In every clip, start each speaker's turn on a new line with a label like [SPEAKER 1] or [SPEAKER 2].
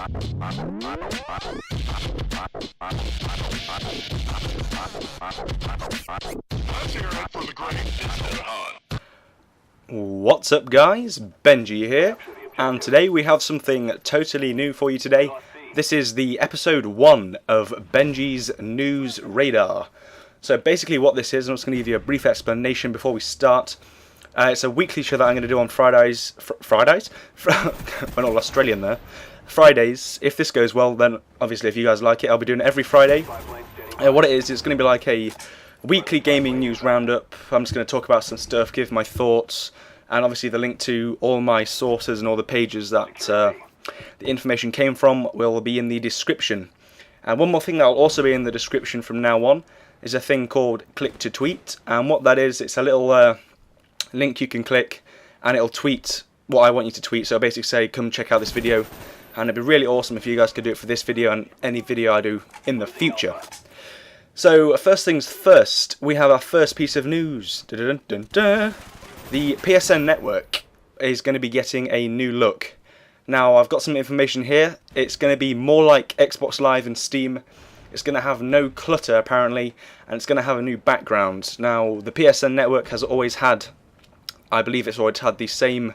[SPEAKER 1] What's up guys, Benji here, and today we have something totally new for you today. This is the episode 1 of Benjy's News Radar. So basically what this is, I'm just going to give you a brief explanation before we start. It's a weekly show that I'm going to do on Fridays? We're all Australian there. Fridays. If this goes well, then obviously if you guys like it, I'll be doing it every Friday. What it is, it's going to be like a weekly gaming news roundup. I'm just going to talk about some stuff, give my thoughts, and obviously the link to all my sources and all the pages that the information came from will be in the description. And one more thing that will also be in the description from now on is a thing called Click to Tweet, and what that is, it's a little link you can click and it'll tweet what I want you to tweet. So I'll basically say, come check out this video, and it'd be really awesome if you guys could do it for this video and any video I do in the future. So first things first, we have our first piece of news. Dun, dun, dun. The PSN network is going to be getting a new look. Now I've got some information here. It's going to be more like Xbox Live and Steam. It's going to have no clutter apparently, and it's going to have a new background. Now the PSN network has always had, I believe it's always had the same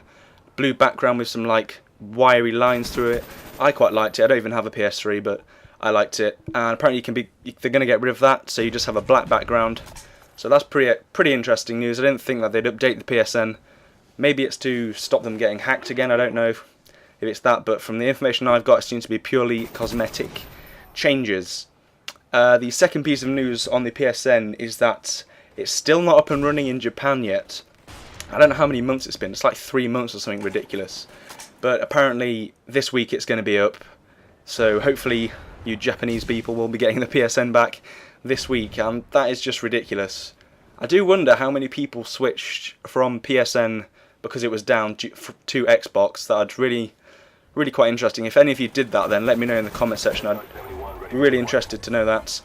[SPEAKER 1] blue background with some like wiry lines through it. I quite liked it. I don't even have a PS3, but I liked it. And apparently they're going to get rid of that, so you just have a black background. So that's pretty interesting news. I didn't think that they'd update the PSN. Maybe it's to stop them getting hacked again. I don't know if it's that, but from the information I've got, it seems to be purely cosmetic changes. The second piece of news on the PSN is that it's still not up and running in Japan yet. I don't know how many months it's been. It's like 3 months or something ridiculous. But apparently this week it's going to be up. So hopefully you Japanese people will be getting the PSN back this week, and that is just ridiculous. I do wonder how many people switched from PSN because it was down to Xbox. That's really quite interesting. If any of you did that, then let me know in the comment section. I'd be really interested to know that.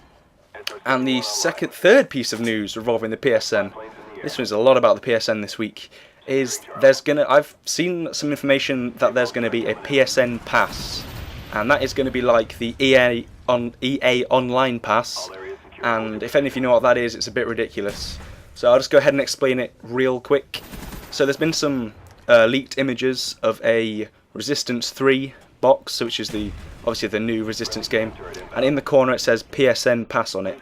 [SPEAKER 1] And the third piece of news revolving the PSN, this was a lot about the PSN this week, is I've seen some information that there's gonna be a PSN pass, and that is gonna be like the EA Online pass. And if any of you know what that is, it's a bit ridiculous. So I'll just go ahead and explain it real quick. So there's been some leaked images of a Resistance 3 box, which is obviously the new Resistance game, and in the corner it says PSN Pass on it.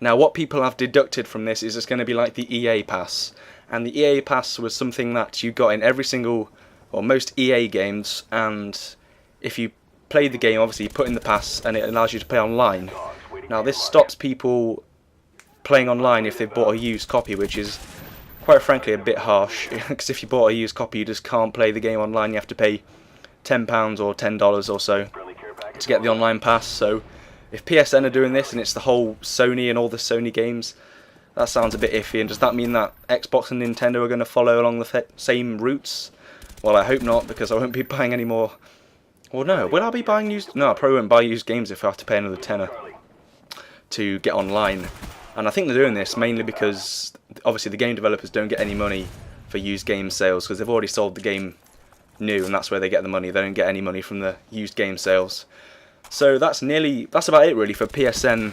[SPEAKER 1] Now what people have deducted from this is it's going to be like the EA Pass, and the EA Pass was something that you got in every single, or most EA games, and if you play the game, obviously you put in the pass and it allows you to play online. Now this stops people playing online if they've bought a used copy, which is quite frankly a bit harsh, because if you bought a used copy you just can't play the game online. You have to pay £10 or $10 or so to get the online pass. So if PSN are doing this and it's the whole Sony and all the Sony games, that sounds a bit iffy. And does that mean that Xbox and Nintendo are going to follow along the same routes? Well, I hope not, because I won't be buying any more. Well, no, will I be buying used? No, I probably won't buy used games if I have to pay another tenner to get online. And I think they're doing this mainly because obviously the game developers don't get any money for used game sales, because they've already sold the game new, and that's where they get the money. They don't get any money from the used game sales. So that's about it really for PSN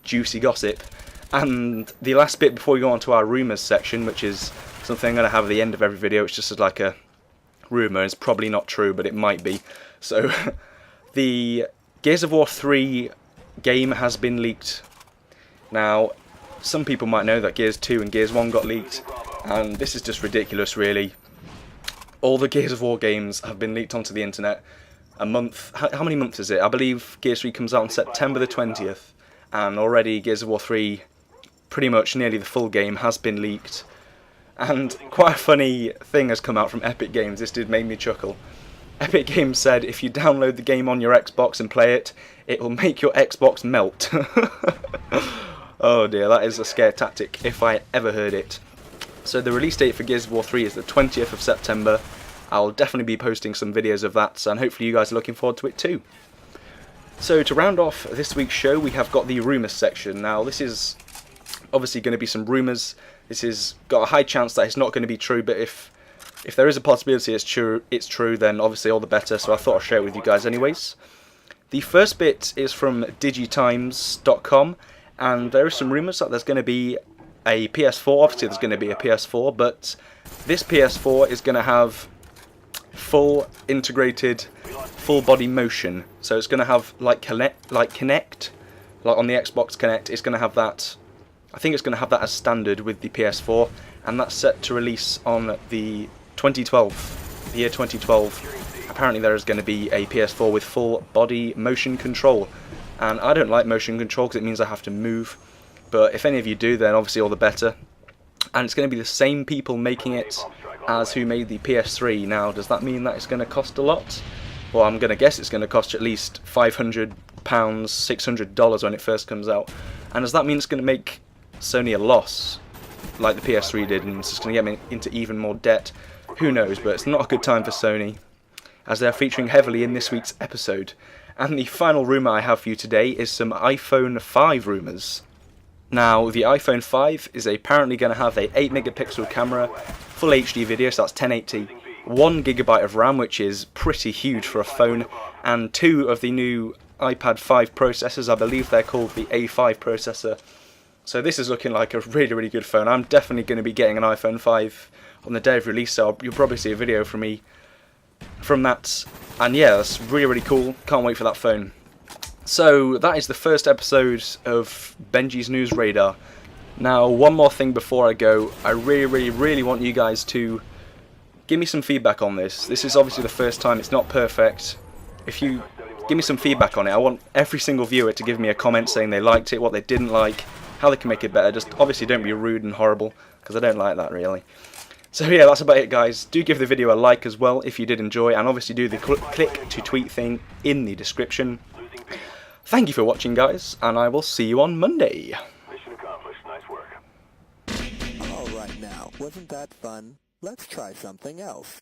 [SPEAKER 1] juicy gossip. And the last bit before we go on to our rumours section, which is something I'm going to have at the end of every video. It's just like a rumour. It's probably not true, but it might be. So the Gears of War 3 game has been leaked. Now some people might know that Gears 2 and Gears 1 got leaked, and this is just ridiculous really. All the Gears of War games have been leaked onto the internet a month. How many months is it? I believe Gears 3 comes out on September the 20th, and already Gears of War 3, pretty much nearly the full game, has been leaked. And quite a funny thing has come out from Epic Games. This did make me chuckle. Epic Games said if you download the game on your Xbox and play it, it will make your Xbox melt. Oh dear, that is a scare tactic if I ever heard it. So the release date for Gears of War 3 is the 20th of September. I'll definitely be posting some videos of that, and hopefully you guys are looking forward to it too. So to round off this week's show, we have got the rumours section. Now this is obviously going to be some rumours. This has got a high chance that it's not going to be true, but if if there is a possibility it's true, then obviously all the better, so I thought I'd share it with you guys anyways. The first bit is from digitimes.com, and there are some rumours that there's going to be a PS4. Obviously there's going to be a PS4, but this PS4 is going to have full integrated, full body motion. So it's going to have like Kinect, like on the Xbox Kinect. It's going to have that. I think it's going to have that as standard with the PS4, and that's set to release on the 2012, the year 2012. Apparently there is going to be a PS4 with full body motion control, and I don't like motion control because it means I have to move. But if any of you do, then obviously all the better. And it's going to be the same people making it as who made the PS3. Now, does that mean that it's going to cost a lot? Well, I'm going to guess it's going to cost at least £500, $600 when it first comes out. And does that mean it's going to make Sony a loss, like the PS3 did, and it's just going to get me into even more debt? Who knows, but it's not a good time for Sony, as they're featuring heavily in this week's episode. And the final rumour I have for you today is some iPhone 5 rumours. Now, the iPhone 5 is apparently going to have a 8 megapixel camera, full HD video, so that's 1080, 1 GB of RAM, which is pretty huge for a phone, and 2 of the new iPad 5 processors. I believe they're called the A5 processor. So this is looking like a really, really good phone. I'm definitely going to be getting an iPhone 5 on the day of release, so you'll probably see a video from me from that. And yeah, that's really, really cool. Can't wait for that phone. So that is the first episode of Benjy's News Radar. Now, one more thing before I go. I really, really, really want you guys to give me some feedback on this. This is obviously the first time. It's not perfect. If you give me some feedback on it, I want every single viewer to give me a comment saying they liked it, what they didn't like, how they can make it better. Just obviously don't be rude and horrible, because I don't like that really. So yeah, that's about it, guys. Do give the video a like as well if you did enjoy, and obviously do the click to tweet thing in the description. Thank you for watching, guys, and I will see you on Monday.
[SPEAKER 2] Mission accomplished. Nice work.
[SPEAKER 3] All right now, wasn't that fun? Let's try something else.